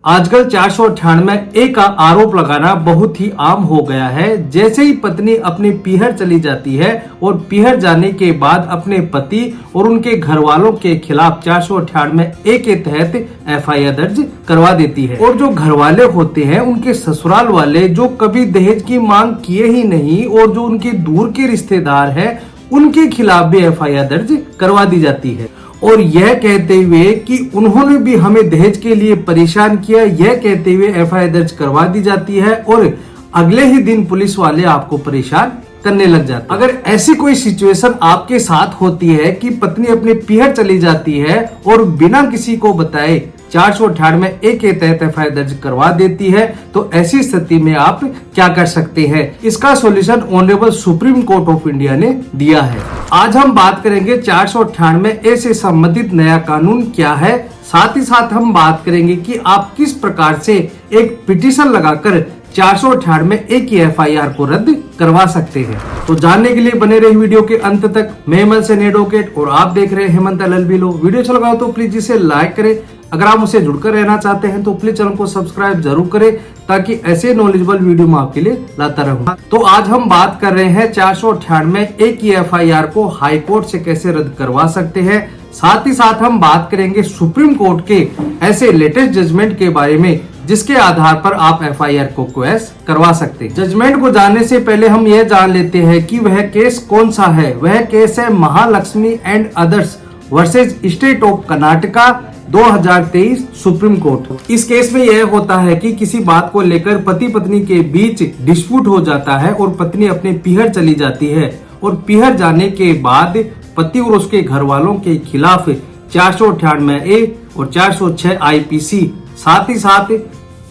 आजकल 498 का आरोप लगाना बहुत ही आम हो गया है। जैसे ही पत्नी अपने पीहर चली जाती है और पीहर जाने के बाद अपने पति और उनके घर वालों के खिलाफ 498 के तहत एफआईआर दर्ज करवा देती है और जो घर वाले होते हैं उनके ससुराल वाले जो कभी दहेज की मांग किए ही नहीं और जो उनके दूर के रिश्तेदार हैं उनके खिलाफ भी एफआईआर दर्ज करवा दी जाती है और यह कहते हुए कि उन्होंने भी हमें दहेज के लिए परेशान किया, यह कहते हुए एफआईआर दर्ज करवा दी जाती है और अगले ही दिन पुलिस वाले आपको परेशान करने लग जाते हैं। अगर ऐसी कोई सिचुएशन आपके साथ होती है कि पत्नी अपने पीहर चली जाती है और बिना किसी को बताए 498 के तहत एफआईआर दर्ज करवा देती है, तो ऐसी स्थिति में आप क्या कर सकते हैं? इसका solution honourable supreme court of India ने दिया है। आज हम बात करेंगे 498 से संबंधित नया कानून क्या है, साथ ही साथ हम बात करेंगे कि आप किस प्रकार से एक पिटीशन लगाकर 498 की एफआईआर को रद्द करवा सकते हैं। तो जानने के लिए बने रहे वीडियो के अंत तक। मैं हेमंत सेन एडवोकेट और आप देख रहे हैं हेमंत LLB लॉ। वीडियो अच्छा लगा तो प्लीज इसे लाइक करें। अगर आप मुझसे जुड़कर रहना चाहते हैं तो प्लीज चैनल को सब्सक्राइब जरूर करें ताकि ऐसे नॉलेजेबल वीडियो मैं आपके लिए लाता रहूं। तो आज हम बात कर रहे हैं 498 की एफआईआर को हाई कोर्ट से कैसे रद्द करवा सकते हैं। साथ ही साथ हम बात करेंगे सुप्रीम कोर्ट के ऐसे लेटेस्ट जजमेंट के बारे में जिसके आधार पर आप एफआईआर को क्वेश करवा सकते हैं। जजमेंट को जानने से पहले हम यह जान लेते हैं कि वह केस कौन सा है। वह केस है Mahalakshmi and others versus state of Karnataka 2023 supreme court. इस केस में यह होता है कि किसी बात को लेकर पति पत्नी के बीच डिस्प्यूट हो जाता है और पत्नी अपने पीहर चली जाती है और पीहर जाने के बाद पति और उसके घर वालों के खिलाफ 498 और 406 आईपीसी साथ ही साथ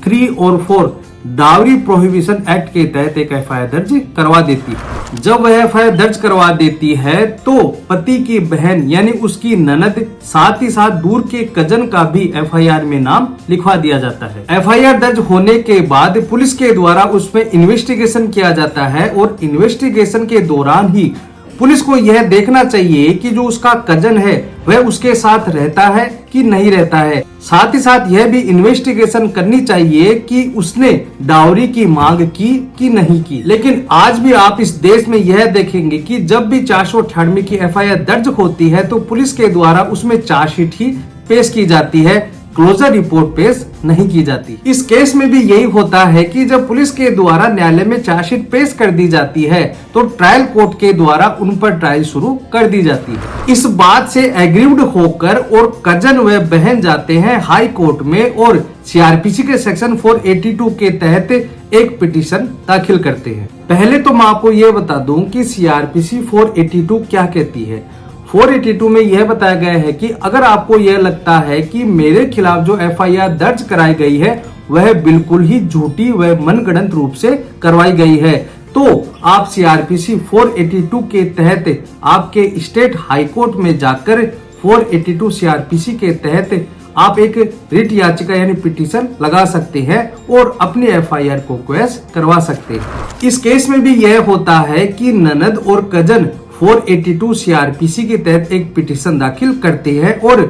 3 और 4 डावरी प्रोहिबिशन एक्ट के तहत एक एफआईआर दर्ज करवा देती है। जब वह एफआईआर दर्ज करवा देती है तो पति की बहन यानी उसकी ननद साथ ही साथ दूर के कजन का भी एफआईआर में नाम लिखवा दिया जाता है। एफआईआर दर्ज होने के बाद पुलिस के द्वारा उसमें इन्वेस्टिगेशन किया जाता है और इन्वेस्टिगेशन के दौरान ही पुलिस को यह देखना चाहिए कि जो उसका कजन है वह उसके साथ रहता है कि नहीं रहता है। साथ ही साथ यह भी इन्वेस्टिगेशन करनी चाहिए कि उसने डाउरी की मांग की कि नहीं की। लेकिन आज भी आप इस देश में यह देखेंगे कि जब भी 498 की एफआईआर दर्ज होती है तो पुलिस के द्वारा उसमें चार्जशीट ही पेश की जाती है, क्लोजर रिपोर्ट पेश नहीं की जाती। इस केस में भी यही होता है कि जब पुलिस के द्वारा न्यायालय में चार्जशीट पेश कर दी जाती है तो ट्रायल कोर्ट के द्वारा उन पर ट्रायल शुरू कर दी जाती है। इस बात से एग्रीव्ड होकर और कजन व बहन जाते हैं हाई कोर्ट में और सीआरपीसी के सेक्शन 482 के तहत एक पिटीशन दाखिल करते हैं। पहले तो मैं आपको ये बता दूं कि सीआरपीसी 482 क्या कहती है। 482 में यह बताया गया है कि अगर आपको यह लगता है कि मेरे खिलाफ जो एफआईआर दर्ज कराई गई है वह बिल्कुल ही झूठी व मनगढ़ंत रूप से करवाई गई है तो आप सीआरपीसी 482 के तहत आपके स्टेट हाई कोर्ट में जाकर 482 सीआरपीसी के तहत आप एक रिट याचिका यानी पिटीशन लगा सकते हैं और अपनी एफआईआर को क्वेश करवा सकते हैं। इस केस में भी यह होता है कि ननद और कजन 482 सीआरपीसी के तहत एक पिटीशन दाखिल करते हैं और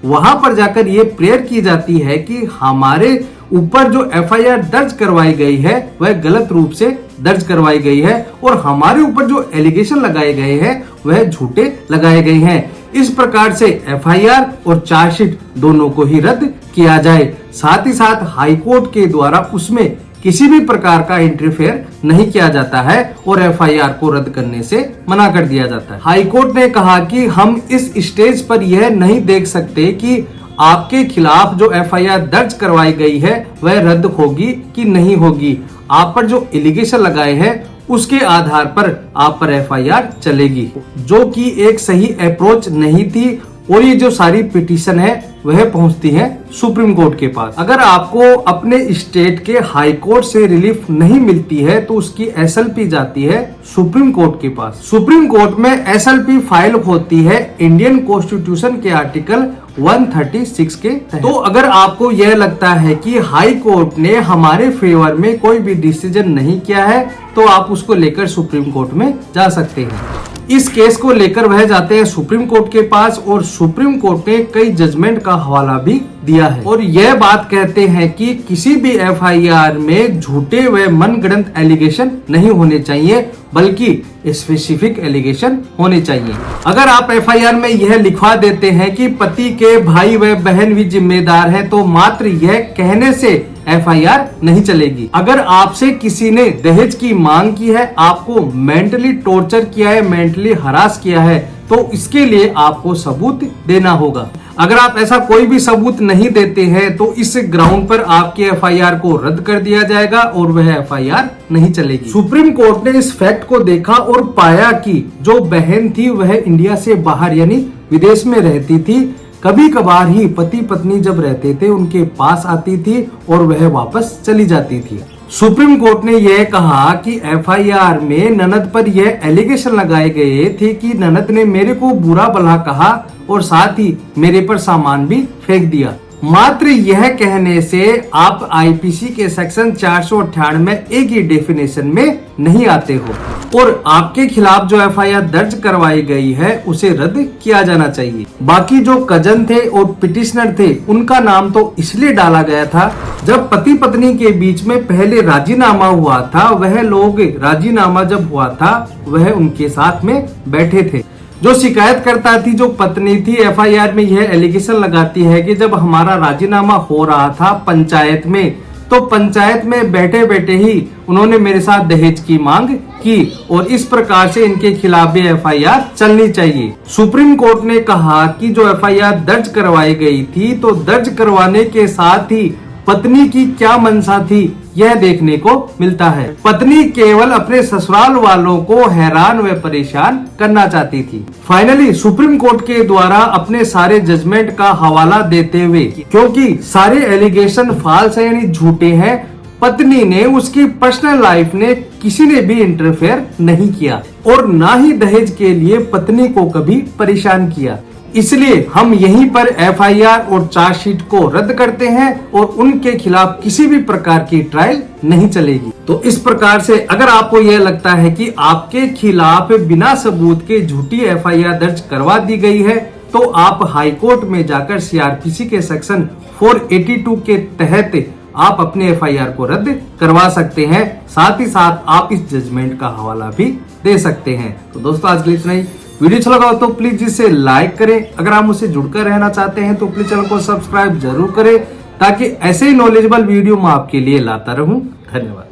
वहां पर जाकर ये प्रेयर की जाती है कि हमारे ऊपर जो एफआईआर दर्ज करवाई गई है वह गलत रूप से दर्ज करवाई गई है और हमारे ऊपर जो एलिगेशन लगाए गए हैं वह झूठे लगाए गए हैं। इस प्रकार से एफआईआर और चार्जशीट दोनों को ही रद्द किया जाए। साथ ही साथ हाई कोर्ट के द्वारा उसमें किसी भी प्रकार का इंटरफेयर नहीं किया जाता है और एफआईआर को रद्द करने से मना कर दिया जाता है। हाई कोर्ट ने कहा कि हम इस स्टेज पर यह नहीं देख सकते कि आपके खिलाफ जो एफआईआर दर्ज करवाई गई है वह रद्द होगी कि नहीं होगी। आप पर जो एलिगेशन लगाए हैं उसके आधार पर आप पर एफआईआर चलेगी, जो कि एक सही अप्रोच नहीं थी और ये जो सारी पिटीशन है वह पहुंचती है सुप्रीम कोर्ट के पास। अगर आपको अपने स्टेट के हाई कोर्ट से रिलीफ नहीं मिलती है तो उसकी एसएलपी जाती है सुप्रीम कोर्ट के पास। सुप्रीम कोर्ट में एसएलपी फाइल होती है इंडियन कॉन्स्टिट्यूशन के आर्टिकल 136 के तहत। तो अगर आपको यह लगता है कि हाई कोर्ट ने हमारे फेवर में कोई भी डिसीजन नहीं किया है तो आप उसको लेकर सुप्रीम कोर्ट में जा सकते हैं। इस केस को लेकर वह जाते हैं सुप्रीम कोर्ट के पास और सुप्रीम कोर्ट ने कई जजमेंट का हवाला भी दिया है और यह बात कहते हैं कि किसी भी एफआईआर में झूठे व मनगढ़ंत एलिगेशन नहीं होने चाहिए बल्कि स्पेसिफिक एलिगेशन होने चाहिए। अगर आप एफआईआर में यह लिखवा देते हैं कि पति के भाई व बहन भी जिम्मेदार हैं तो मात्र यह कहने से एफआईआर नहीं चलेगी। अगर आपसे किसी ने दहेज की मांग की है, आपको मेंटली टॉर्चर किया है, मेंटली हरास किया है, तो इसके लिए आपको सबूत देना होगा। अगर आप ऐसा कोई भी सबूत नहीं देते हैं तो इस ग्राउंड पर आपके एफआईआर को रद्द कर दिया जाएगा और वह एफआईआर नहीं चलेगी। सुप्रीम कोर्ट ने इस फैक्ट को देखा और पाया कि जो बहन थी वह इंडिया से बाहर यानी विदेश में रहती थी। कभी कभार ही पति पत्नी जब रहते थे उनके पास आती थी और वह वापस चली जाती थी। सुप्रीम कोर्ट ने यह कहा कि एफआईआर में ननद पर यह एलिगेशन लगाए गए थे कि ननद ने मेरे को बुरा भला कहा और साथ ही मेरे पर सामान भी फेंक दिया। मात्र यह कहने से आप आईपीसी के सेक्शन 498 एक ही डेफिनेशन में नहीं आते हो और आपके खिलाफ जो एफआईआर दर्ज करवाई गई है उसे रद्द किया जाना चाहिए। बाकी जो कजन थे और पिटिशनर थे उनका नाम तो इसलिए डाला गया था जब पति पत्नी के बीच में पहले राजीनामा हुआ था, वह लोग राजीनामा जब हुआ था वह उनके साथ में बैठे थे। जो शिकायत करता थी जो पत्नी थी एफआईआर में यह एलिगेशन लगाती है कि जब हमारा राजीनामा हो रहा था पंचायत में तो पंचायत में बैठे बैठे ही उन्होंने मेरे साथ दहेज की मांग की और इस प्रकार से इनके खिलाफ भी एफआईआर चलनी चाहिए। सुप्रीम कोर्ट ने कहा कि जो एफआईआर दर्ज करवाई गई थी तो दर्ज करवाने के साथ ही पत्नी की क्या मंशा थी यह देखने को मिलता है। पत्नी केवल अपने ससुराल वालों को हैरान व परेशान करना चाहती थी। फाइनली सुप्रीम कोर्ट के द्वारा अपने सारे जजमेंट का हवाला देते हुए, क्योंकि सारे एलिगेशन फॉल्स है यानी झूठे हैं, पत्नी ने उसकी पर्सनल लाइफ ने किसी ने भी इंटरफेयर नहीं किया और ना ही दहेज के लिए पत्नी को कभी परेशान किया। इसलिए हम यहीं पर एफआईआर और चार्जशीट को रद्द करते हैं और उनके खिलाफ किसी भी प्रकार की ट्रायल नहीं चलेगी। तो इस प्रकार से अगर आपको यह लगता है कि आपके खिलाफ बिना सबूत के झूठी एफआईआर दर्ज करवा दी गई है तो आप हाई कोर्ट में जाकर सीआरपीसी के सेक्शन 482 के तहत आप अपने एफआईआर को रद्द करवा सकते हैं। साथ ही साथ आप इस जजमेंट का हवाला भी दे सकते हैं। तो दोस्तों आज के लिए इतना ही। वीडियो अच्छा लगा हो तो प्लीज इसे लाइक करें। अगर आप मुझसे जुड़कर रहना चाहते हैं तो प्लीज चैनल को सब्सक्राइब जरूर करें ताकि ऐसे ही नॉलेजेबल वीडियो मैं आपके लिए लाता रहूं। धन्यवाद।